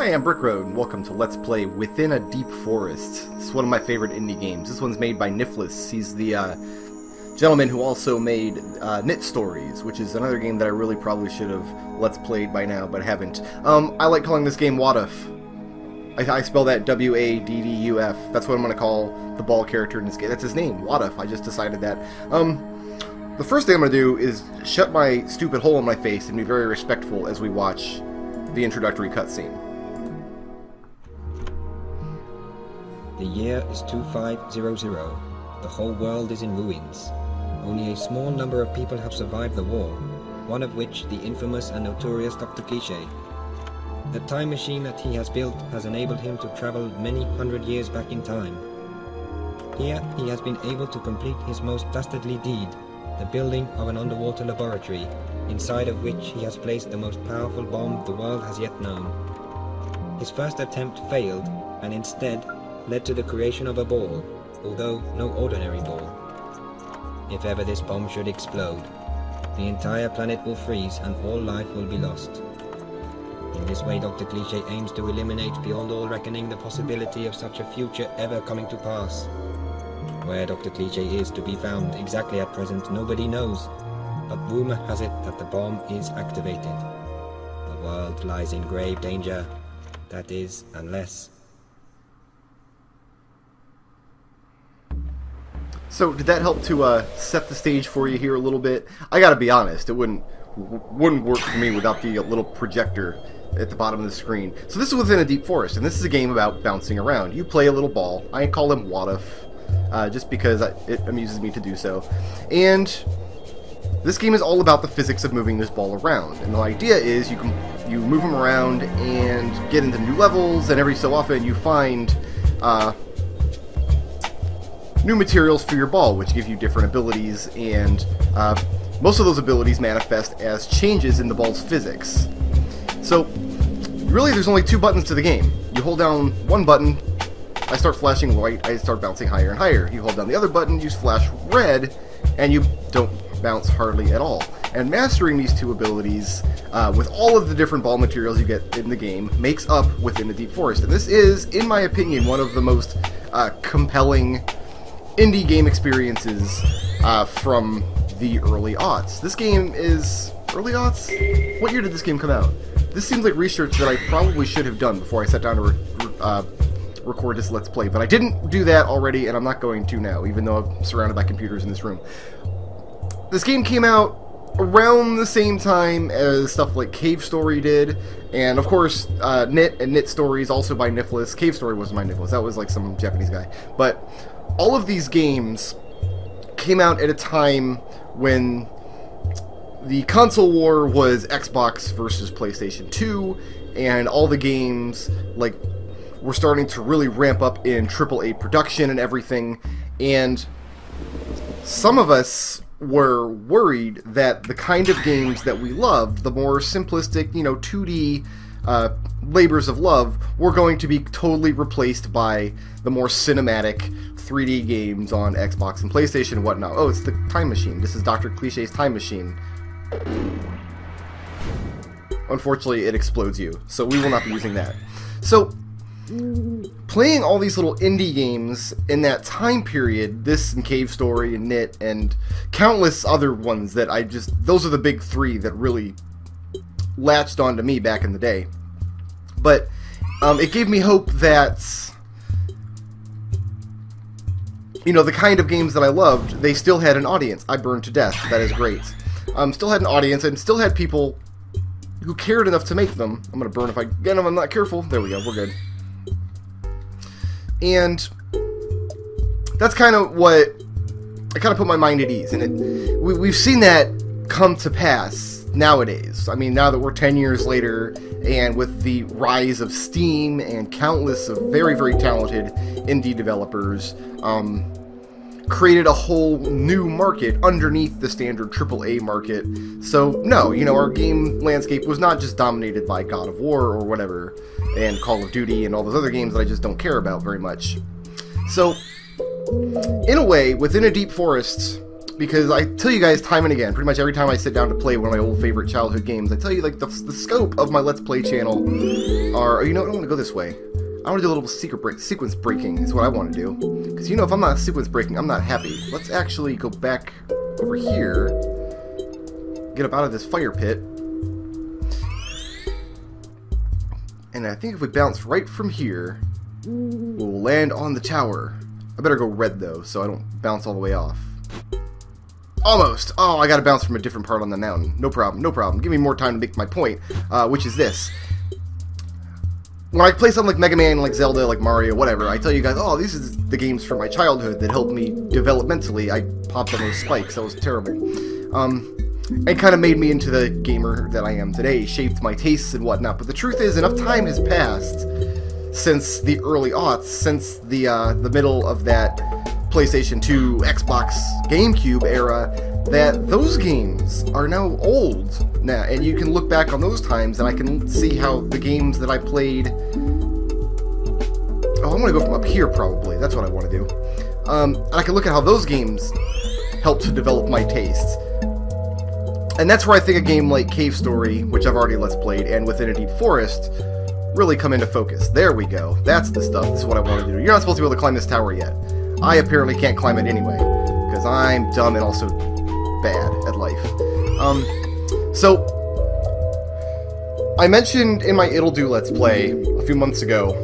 Hi, I'm Brickroad, and welcome to Let's Play Within a Deep Forest. This is one of my favorite indie games. This one's made by Niflis. He's the gentleman who also made Knit Stories, which is another game that I really probably should have Let's Played by now, but haven't. I like calling this game Wadduf. I spell that W-A-D-D-U-F. That's what I'm going to call the ball character in this game. That's his name, Wadduf. I just decided that. The first thing I'm going to do is shut my stupid hole in my face and be very respectful as we watch the introductory cutscene. The year is 2500. The whole world is in ruins. Only a small number of people have survived the war, one of which the infamous and notorious Dr. Cliché. The time machine that he has built has enabled him to travel many hundred years back in time. Here he has been able to complete his most dastardly deed, the building of an underwater laboratory, inside of which he has placed the most powerful bomb the world has yet known. His first attempt failed, and instead led to the creation of a ball, although no ordinary ball. If ever this bomb should explode, the entire planet will freeze and all life will be lost. In this way, Dr. Cliché aims to eliminate beyond all reckoning the possibility of such a future ever coming to pass. Where Dr. Cliché is to be found exactly at present, nobody knows, but rumor has it that the bomb is activated. The world lies in grave danger, that is, unless... So, did that help to set the stage for you here a little bit? I gotta be honest, it wouldn't work for me without the little projector at the bottom of the screen. So this is Within a Deep Forest, and this is a game about bouncing around. You play a little ball. I call him Wadduf, just because it amuses me to do so. And this game is all about the physics of moving this ball around. And the idea is you move him around and get into new levels, and every so often you find new materials for your ball, which give you different abilities, and most of those abilities manifest as changes in the ball's physics. So, really there's only two buttons to the game. You hold down one button, I start flashing white, I start bouncing higher and higher. You hold down the other button, you flash red, and you don't bounce hardly at all. And mastering these two abilities, with all of the different ball materials you get in the game, makes up Within a Deep Forest. And this is, in my opinion, one of the most compelling indie game experiences from the early aughts. This game is... early aughts? What year did this game come out? This seems like research that I probably should have done before I sat down to record this Let's Play, but I didn't do that already, and I'm not going to now, even though I'm surrounded by computers in this room. This game came out around the same time as stuff like Cave Story did, and of course, Knit Stories, also by Niflis. Cave Story wasn't by Niflis, that was like some Japanese guy. But all of these games came out at a time when the console war was Xbox versus PlayStation 2, and all the games like were starting to really ramp up in AAA production and everything, and some of us were worried that the kind of games that we loved, the more simplistic, 2D labors of love, were going to be totally replaced by the more cinematic 3D games on Xbox and PlayStation and whatnot. Oh, it's the time machine. This is Dr. Cliché's time machine. Unfortunately, it explodes you, so we will not be using that. So, playing all these little indie games in that time period, this and Cave Story and Knit and countless other ones that those are the big three that really latched onto me back in the day. But it gave me hope that, the kind of games that I loved, they still had an audience. I burned to death. That is great. Still had an audience and still had people who cared enough to make them. I'm going to burn if I'm not careful. There we go. We're good. And that's kind of what I kind of put my mind at ease. And we've seen that come to pass nowadays. I mean, now that we're 10 years later, and with the rise of Steam and countless of very, very talented indie developers, created a whole new market underneath the standard AAA market. So, no, our game landscape was not just dominated by God of War or whatever, and Call of Duty and all those other games that I just don't care about very much. So, in a way, Within a Deep Forest because I tell you guys time and again, pretty much every time I sit down to play one of my old favorite childhood games, I tell you, like, the scope of my Let's Play channel are, you know, I don't want to go this way. I want to do a little sequence breaking is what I want to do. Because, you know, if I'm not sequence breaking, I'm not happy. Let's actually go back over here, get up out of this fire pit, and I think if we bounce right from here, we'll land on the tower. I better go red, though, so I don't bounce all the way off. Almost! Oh, I gotta bounce from a different part on the mountain. No problem, no problem. Give me more time to make my point, which is this. When I play something like Mega Man, like Zelda, like Mario, whatever, I tell you guys, oh, these are the games from my childhood that helped me developmentally. I popped on those spikes. That was terrible. It kind of made me into the gamer that I am today, shaped my tastes and whatnot. But the truth is, enough time has passed since the early aughts, since the middle of that PlayStation 2, Xbox, GameCube era, that those games are now old now, and you can look back on those times, and I can see how the games that I played. Oh, I want to go from up here, probably. That's what I want to do. And I can look at how those games helped to develop my tastes. And that's where I think a game like Cave Story, which I've already Let's Played, and Within a Deep Forest really come into focus. There we go. That's the stuff. This is what I want to do. You're not supposed to be able to climb this tower yet. I apparently can't climb it anyway, because I'm dumb and also bad at life. So, I mentioned in my It'll Do Let's Play a few months ago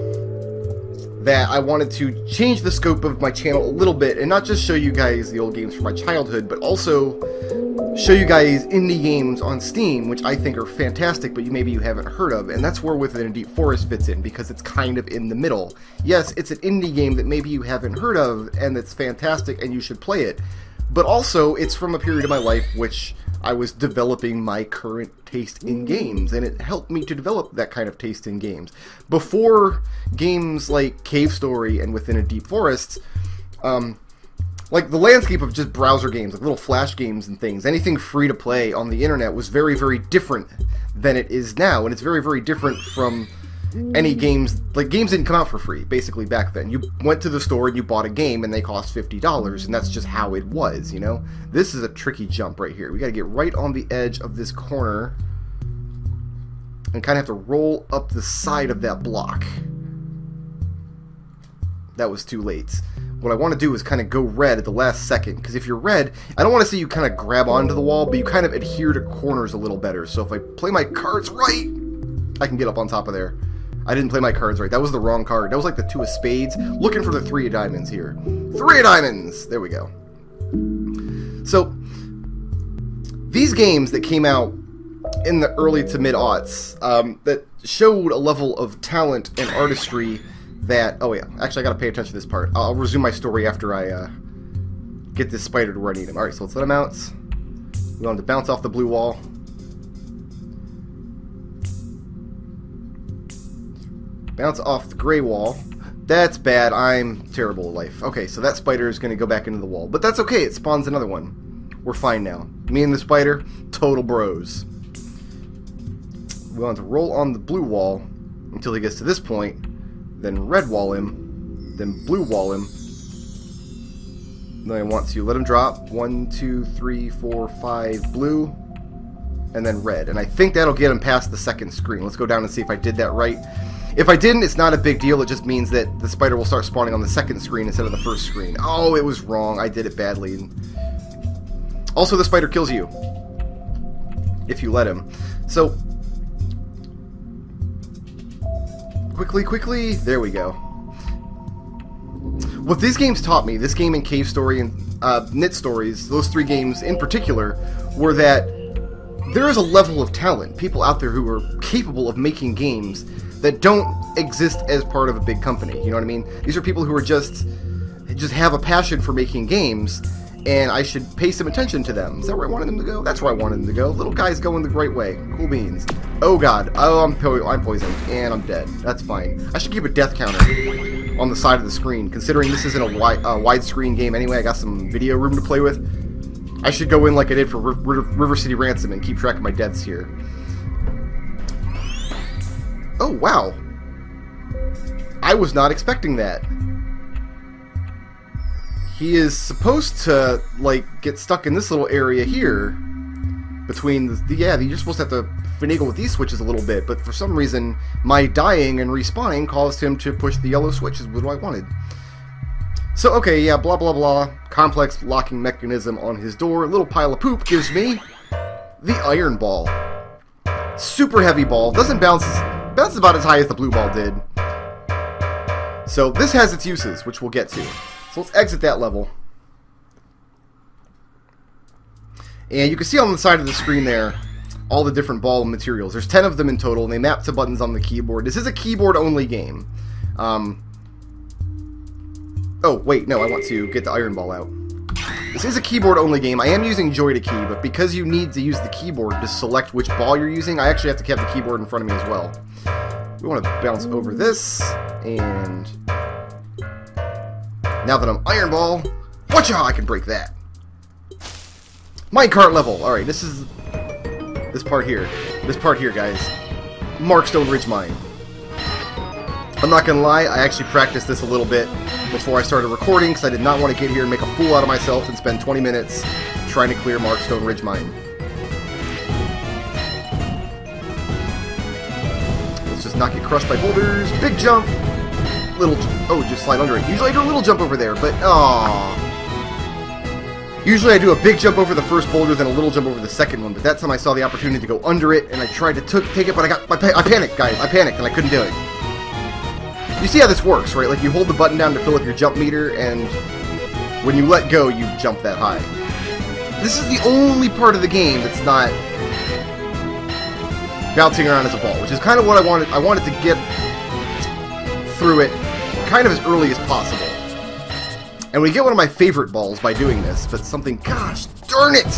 that I wanted to change the scope of my channel a little bit, and not just show you guys the old games from my childhood, but also show you guys indie games on Steam, which I think are fantastic, but maybe you haven't heard of, and that's where Within a Deep Forest fits in, because it's kind of in the middle. Yes, it's an indie game that maybe you haven't heard of, and that's fantastic, and you should play it, but also, it's from a period of my life which I was developing my current taste in games, and it helped me to develop that kind of taste in games. Before games like Cave Story and Within a Deep Forest, like the landscape of just browser games, like little flash games and things, anything free to play on the internet was very, very different than it is now, and it's very, very different from any games. Like, games didn't come out for free, basically, back then. You went to the store and you bought a game and they cost $50, and that's just how it was, you know? This is a tricky jump right here. We gotta get right on the edge of this corner and kind of have to roll up the side of that block. That was too late. What I want to do is kind of go red at the last second, because if you're red, I don't want to see you kind of grab onto the wall, but you kind of adhere to corners a little better. So if I play my cards right, I can get up on top of there. I didn't play my cards right. That was the wrong card. That was like the 2 of spades. Looking for the 3 of diamonds here. 3 of diamonds! There we go. So, these games that came out in the early to mid-aughts, that showed a level of talent and artistry that... Oh yeah, actually I gotta pay attention to this part. I'll resume my story after I get this spider to where I need him. Alright, so let's let him out. We want him to bounce off the blue wall. Bounce off the gray wall. That's bad. I'm terrible at life. Okay, so that spider is going to go back into the wall. But that's okay. It spawns another one. We're fine now. Me and the spider, total bros. We want to roll on the blue wall until he gets to this point. Then red wall him. Then blue wall him. Then I want to let him drop. 1, 2, 3, 4, 5 blue. And then red. And I think that'll get him past the second screen. Let's go down and see if I did that right. If I didn't, it's not a big deal. It just means that the spider will start spawning on the second screen instead of the first screen. Oh, it was wrong. I did it badly. Also, the spider kills you if you let him. So, quickly. There we go. What these games taught me, this game and Cave Story and Knit Stories, those 3 games in particular, were that there is a level of talent. People out there who are capable of making games that don't exist as part of a big company. You know what I mean? These are people who are just have a passion for making games, and I should pay some attention to them. Is that where I wanted them to go? That's where I wanted them to go. Little guy's going the right way. Cool beans. Oh god. Oh, I'm poisoned, and I'm dead. That's fine. I should keep a death counter on the side of the screen, considering this isn't a widescreen game anyway. I got some video room to play with. I should go in like I did for River City Ransom and keep track of my deaths here. Oh, wow. I was not expecting that. he is supposed to, like, get stuck in this little area here. Between the... Yeah, you're supposed to have to finagle with these switches a little bit, but for some reason, my dying and respawning caused him to push the yellow switch, is what I wanted. So, okay, yeah, blah, blah, blah. Complex locking mechanism on his door. Little pile of poop gives me the iron ball. Super heavy ball. Doesn't bounce... Bounces about as high as the blue ball did. So, this has its uses, which we'll get to. So, let's exit that level. And you can see on the side of the screen there all the different ball materials. There's 10 of them in total, and they map to buttons on the keyboard. This is a keyboard-only game. Oh, wait, no, I want to get the iron ball out. This is a keyboard-only game. I am using joy to key, but because you need to use the keyboard to select which ball you're using, I actually have to have the keyboard in front of me as well. We want to bounce over this, and... Now that I'm iron ball, watcha, I can break that. Minecart level. Alright, this is... This part here. This part here, guys. Markstone Ridge Mine. I'm not gonna lie, I actually practiced this a little bit before I started recording, because I did not want to get here and make a fool out of myself and spend 20 minutes trying to clear Markstone Ridge Mine. Let's just not get crushed by boulders. Big jump! Little... Oh, just slide under it. Usually I do a little jump over there, but... Aww. Usually I do a big jump over the first boulder, then a little jump over the second one, but that time I saw the opportunity to go under it, and I tried to take it, but I panicked, guys. I panicked, and I couldn't do it. You see how this works, right? Like, you hold the button down to fill up your jump meter, and when you let go, you jump that high. This is the only part of the game that's not bouncing around as a ball, which is kind of what I wanted. I wanted to get through it kind of as early as possible. And we get one of my favorite balls by doing this, but something, gosh darn it!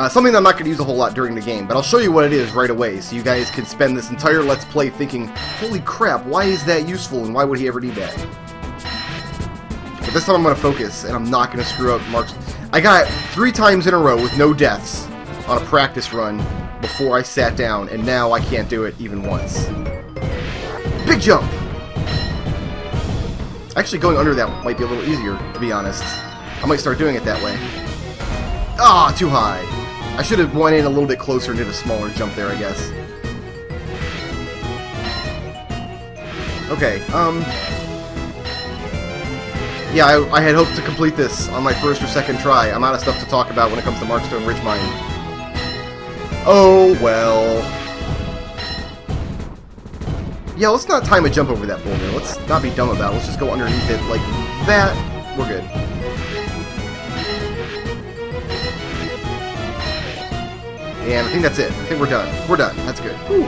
Something that I'm not going to use a whole lot during the game, but I'll show you what it is right away, so you guys can spend this entire Let's Play thinking, holy crap, why is that useful, and why would he ever need that? But this time I'm going to focus, and I'm not going to screw up Mark's... I got 3 times in a row with no deaths on a practice run before I sat down, and now I can't do it even once. Big jump! Actually, going under that might be a little easier, to be honest. I might start doing it that way. Ah, too high. I should have went in a little bit closer and did a smaller jump there, I guess. Okay, yeah, I had hoped to complete this on my first or second try. I'm out of stuff to talk about when it comes to Markstone Ridge Mine. Oh, well... Yeah, let's not time a jump over that boulder. Let's not be dumb about it. Let's just go underneath it like that. We're good. And I think that's it. I think we're done. We're done. That's good. Whew.